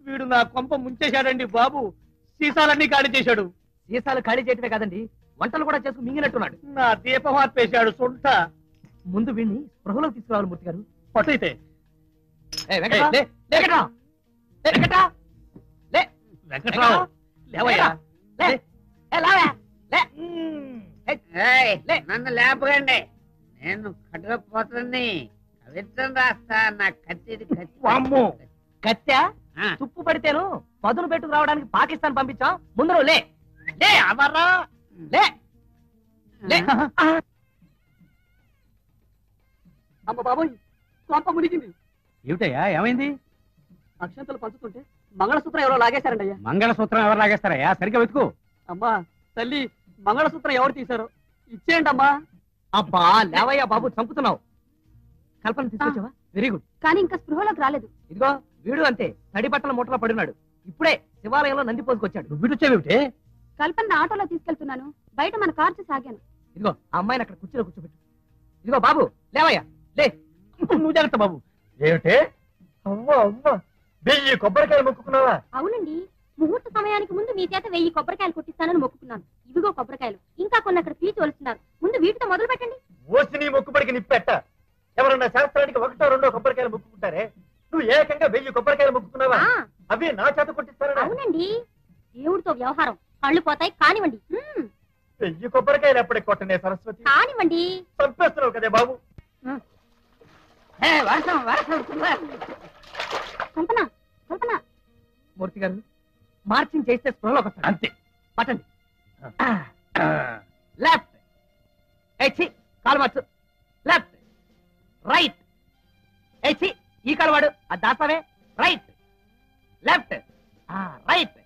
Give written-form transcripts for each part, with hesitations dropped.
వీడు నా కొంప ముంచేశాడండి బాబు. సీసాలన్నీ ఖాళీ చేశాడు. సీసాలు ఖాళీ చేయటమే కాదండి, వంటలు కూడా చేసుకుని మింగినట్టున్నాడు. నా దీపం ఆర్పేశాడు సొంత. ముందు వీడిని స్పృహలోకి తీసుకురావాలి మూర్తి గారు. పట్టయితే వెంకట్రావు లేవయ్యా. నన్ను లేపకండి, నేను కట్టుకపోతుంది. కవిత్వం రాస్తా. నా కత్తి వామ్మో. కత్య తుప్పు పడితేను పదును పెట్టుకు రావడానికి పాకిస్తాన్ పంపించాం. ముందు నువ్వు లే లే అమర్రా లే లే. అమ్మ బాబోయ్, కొంప మునిగింది. ఏమిటయ్యా ఏమైంది? అక్షంతలు పంచుతుంటే మంగళసూత్రం ఎవరో లాగేశారండి అయ్యా. మంగళసూత్రం ఎవరు లాగేస్తారయ్యా? సరిగ్గా వెతుకు. అమ్మా తల్లి, మంగళసూత్రం ఎవరు తీశారో ఇచ్చేయండి అమ్మా. అబ్బా లేవయ్యా బాబు, చంపుతున్నావు. కల్పన తీసుకొచ్చావా? Very good. కానీ ఇంకా స్పృహలోకి రాలేదు. ఇదిగో వీడు అంతే, తడి బట్టల మూటలో పడినాడు. ఇప్పుడే శివాలయంలో నంది పోసుకొచ్చాడు. నువ్వు వీడొచ్చావేమిటే? కల్పన ఆటోలో తీసుకెళ్తున్నాను, బయట మన కారు సాగాను. ఇదిగో ఆ అమ్మాయిని అక్కడ కుర్చీలో కూర్చోబెట్టు. ఇదిగో బాబు లేవయ్యా లే. నువ్వు జాగ్రత్త బాబు. ఏమిటే? అవ్వా అవ్వా, 1000 కొబ్బరికాయలు మొక్కుకున్నావా? అవునండి, ముహూర్త సమయానికి ముందు మీ చేత 1000 కొబ్బరికాయలు కొట్టిస్తానని మొక్కుకున్నాను. ఇదిగో కొబ్బరికాయలు, ఇంకా కొన్ని అక్కడ పీచి వలుస్తున్నారు. ముందు వీటితో మొదలు పెట్టండి. ఓసి నీ మొక్కుబడికి నిప్పెట్ట. ఎవరన్నా శాస్త్రానికి 1, 2 కొబ్బరికాయలు మొక్కుకుంటారే, నువ్వు ఏకంగా 1000 కొబ్బరికాయలు మొక్కుకున్నావా? అవి నా చేత కొట్టిస్తారా? అవునండి, దేవుడితో వ్యవహారం, కళ్ళు పోతాయి. కానివ్వండి. 1000 కొబ్బరికాయలు ఎప్పటికి కొట్టనే సరస్వతి? కానివ్వండి. చంపేస్తున్నావు కదే బాబు. కల్పన కల్పన. మూర్తి గారు మార్చింగ్ చేస్తే స్పృహలోకి వస్తాడు. అంతే. పట్టండి. లెఫ్ట్. ఏచి కాలు మార్చు. Left right. ఏచి ఈ కాలు వాడు. అది దాస్తావే. Right left right.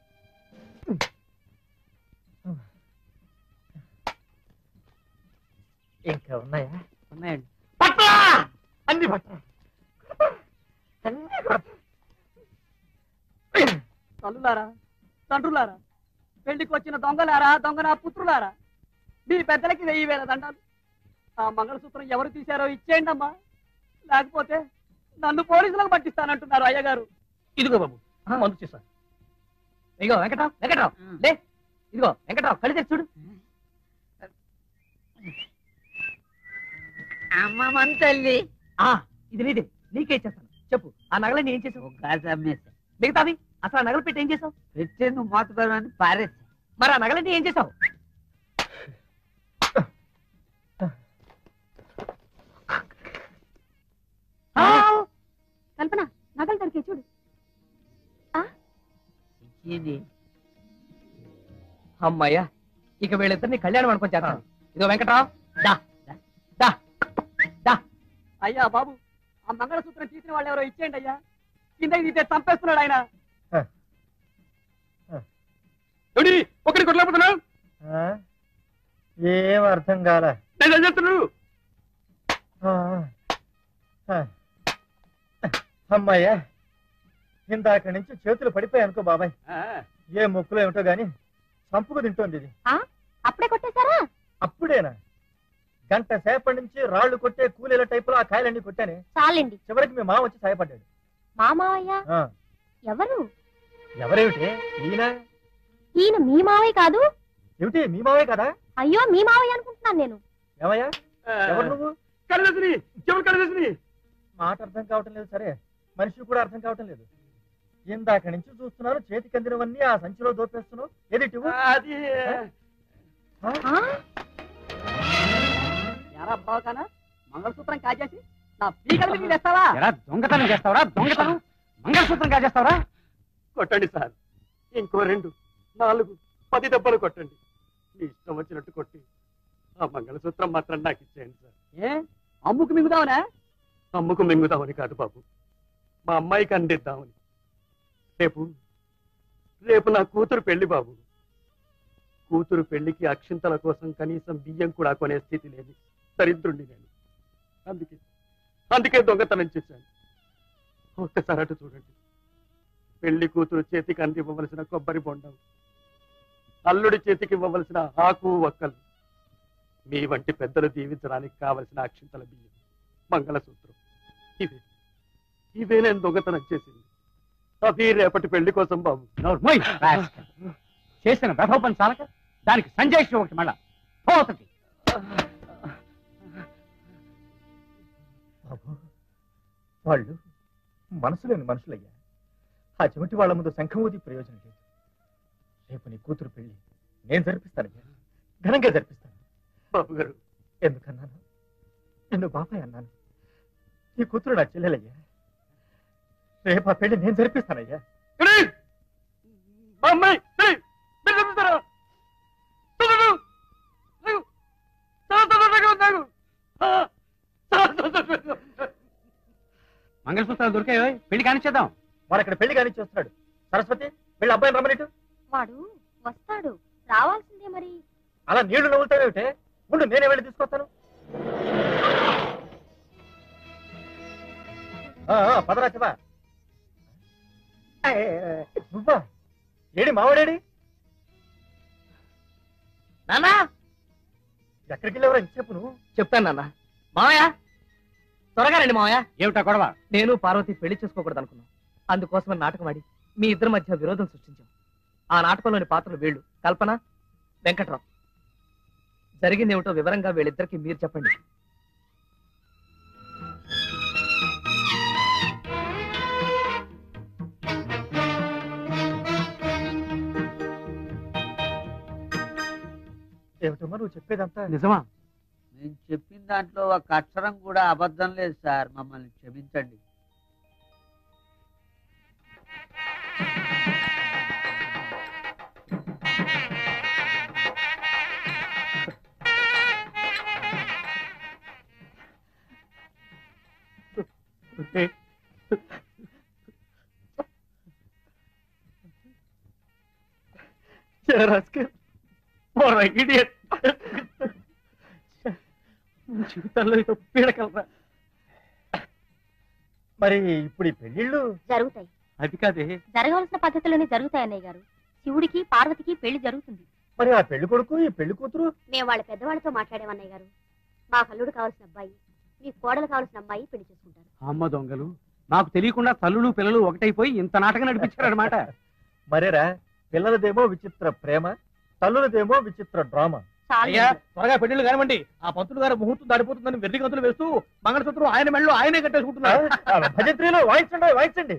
ఇంకా ఉన్నాయా? ఉన్నాయండి. పట్రా అన్ని పట్రా. తల్లులారా, తండ్రులారా, పెళ్లికి వచ్చిన దొంగలారా, దొంగన పుత్రులారా, మీ పెద్దలకి 1000 దండాలు. ఆ మంగళసూత్రం ఎవరు తీశారో ఇచ్చేయండి అమ్మా, లేకపోతే నన్ను పోలీసులకు పట్టిస్తానంటున్నారు అయ్యగారు. ఇదిగో బాబు మందు చేస్తా. ఇదిగో వెంకట్రావు వెంకట్రావు లే. ఇదిగో వెంకట్రావు కళ్ళు తెచ్చి చూడు. అమ్మ తల్లి, ఇది నీదే, నీకే ఇచ్చేస్తాను. చెప్పు, ఆ నగలని ఏం చేసావు? అమ్మేసా. మిగతావి అసలు ఆ నగలు పెట్టి ఏం చేసావు? పెట్టి నువ్వు మోతపరమని పారేసా. మరి ఆ నగలని ఏం చేసావు? కల్పన నగలు దొరికే చూడు. అమ్మాయ్యా, ఇక వీళ్ళిద్దరిని కళ్యాణం అనుకొని చేస్తాను. ఇదిగో వెంకట్రావు దా దా దా. అయ్యా బాబు, ఆ మంగళసూత్రం తీసిన వాళ్ళు ఎవరో ఇచ్చేయండి అయ్యా. కిందకి తీస్తే చంపేస్తున్నాడు ఆయన. ఒకటి కొట్టలేకపోతున్నావు. ఏం అర్థం కాల. నేను చెప్తున్నాను. అమ్మాయ్యా, ఇందాక నుంచి చేతులు పడిపోయాయి అనుకో బాబాయ్. ఏ మొక్కులో ఏమిటో గాని చంపుకు తింటోంది ఇది. అప్పుడే కొట్టేశారా? అప్పుడేనా? గంట సేపటి నుంచి రాళ్లు కొట్టే కూలీల టైపులో ఆ కాయలన్నీ కొట్టానే. చాలండి. చివరికి మీ మామ వచ్చి సాయపడ్డాడు. మామయ్య ఎవరు? ఎవరేమిటి? ఈయన మీ మావయ్య కాదు? ఏమిటి మీ మావే కదా? అయ్యో, మీ మావయ్య అనుకుంటున్నాను నేను. ఏమయ్యా, ఎవరు నువ్వు? కడదసిని, చెవులు కడదసిని. మాట అర్థం కావటం లేదు. సరే, మనిషి కూడా అర్థం కావటం లేదు. ఇందాక నుంచి చూస్తున్నాను, చేతికి అందినవన్నీ ఆ సంచిలో దోపేస్తున్నావు. ఏది బావకానా మంగళసూత్రం కాజేసి నా పీకల మీద తెస్తావా? దొంగతనం చేస్తావరా? దొంగతనం మంగళసూత్రం కాజేస్తావరా? కొట్టండి సార్, ఇంకో 2, 4, 10 దెబ్బలు కొట్టండి. మీ ఇష్టం వచ్చినట్టు కొట్టి ఆ మంగళసూత్రం మాత్రం నాకు ఇచ్చేయండి సార్. ఏ అమ్ముకు మింగుదావనా? అమ్ముకు మింగుదామని కాదు బాబు, మా అమ్మాయికి అందిద్దామని. రేపు నా కూతురు పెళ్లి బాబు. కూతురు పెళ్లికి అక్షింతల కోసం కనీసం బియ్యం కూడా కొనే స్థితి లేదు. దరిద్రుండి నేను. అందుకే దొంగతనం చేశాను. ఒక్కసారి అటు చూడండి. పెళ్లి కూతురు చేతికి అందివ్వవలసిన కొబ్బరి బొండం, అల్లుడి చేతికి ఇవ్వవలసిన ఆకు ఒక్కలు, మీ వంటి పెద్దలు దీవించడానికి కావలసిన అక్షింతల బియ్యం, మంగళసూత్రం, ఇవే నేను దొంగతనం చేసింది. అది రేపటి పెళ్లి కోసం బాబు. నోర్మోయ్, రాస్కల్. చేసిన వెధవ పని చాలక దానికి సంజయ్ ఒకటి మళ్ళా పోతుంది. వాళ్ళు మనసు లేని మనుషులయ్యా. ఆ చెమటి వాళ్ళ ముందు శంఖమూది ప్రయోజనం లేదు. రేపు నీ కూతురు పెళ్లి నేను జరిపిస్తానయ్యా, ఘనంగా జరిపిస్తాను. బాబు గారు, ఎందుకన్నాను? నిన్ను బాబాయ్ అన్నాను. నీ కూతురు నా చెల్లెలయ్యా. రేపు ఆ పెళ్లి నేను జరిపిస్తానయ్యా. అమ్మాయి మీరు చూపిస్తారా? మంగళసూత్రాలు దొరికాయో పెళ్లి కానిచ్చేద్దాం. వాడు ఇక్కడ పెళ్లి కాని చేస్తున్నాడు. సరస్వతి, వీళ్ళ అబ్బాయిని రమ్మనిటు. వాడు వస్తాడు, రావాల్సిందే మరి. అలా నీళ్లు నవ్వుతావేమిటే? ముందు నేనే వెళ్ళి తీసుకొస్తాను. పదరా చెప్పా. నువ్వా? ఏడి మావాడేడి? నాన్నా ఎక్కడికి వెళ్ళేవరా ఇంతసేపు నువ్వు? చెప్తాను నాన్న. మావయ్య త్వరగా రండి మావయ్య. ఏమిటా గొడవ? నేను పార్వతి పెళ్లి చేసుకోకూడదు అనుకున్నాను. అందుకోసమని నాటకం ఆడి మీ ఇద్దరి మధ్య విరోధం సృష్టించాం. ఆ నాటకంలోని పాత్రలు వీళ్ళు కల్పన, వెంకట్రావు. జరిగిందేమిటో వివరంగా వీళ్ళిద్దరికి మీరు చెప్పండి. ఏమిటమ్మా నువ్వు చెప్పేదంతా? నిజమా? నేను చెప్పిన దాంట్లో ఒక అక్షరం కూడా అబద్ధం లేదు సార్. మమ్మల్ని క్షమించండి. జీవితంలో ఇదో పీడకలరా. మరి ఇప్పుడు ఈ పెళ్లిళ్ళు జరుగుతాయి. అది కాదే, జరగవలసిన పద్ధతిలోనే జరుగుతాయి అన్నయ్య గారు. శివుడికి పార్వతికి పెళ్లి జరుగుతుంది. మరి ఆ పెళ్లి కొడుకు ఈ పెళ్లి కూతురు? మేము వాళ్ళ పెద్దవాళ్ళతో మాట్లాడామన్నయ్య గారు. మా కల్లుడు కావాల్సిన అబ్బాయి, మీ కోడలు కావాల్సిన అమ్మాయి పెళ్లి చేసుకుంటారు. అమ్మ దొంగలు, నాకు తెలియకుండా తల్లులు పిల్లలు ఒకటైపోయి ఇంత నాటకం నడిపించారనమాట. మరేరా, పిల్లలదేమో విచిత్ర ప్రేమ, తల్లులదేమో విచిత్ర డ్రామా. అయ్యా త్వరగా పెళ్లిళ్ళు కానివ్వండి. ఆ పంతులు గారు ముహూర్తం దాడిపోతుందని వెర్రి గంతులు వేస్తూ మంగళసూత్రం ఆయన మెళ్ళలో ఆయనే కట్టేసుకుంటున్నారు. భజంత్రీలు వాయించండి వాయించండి.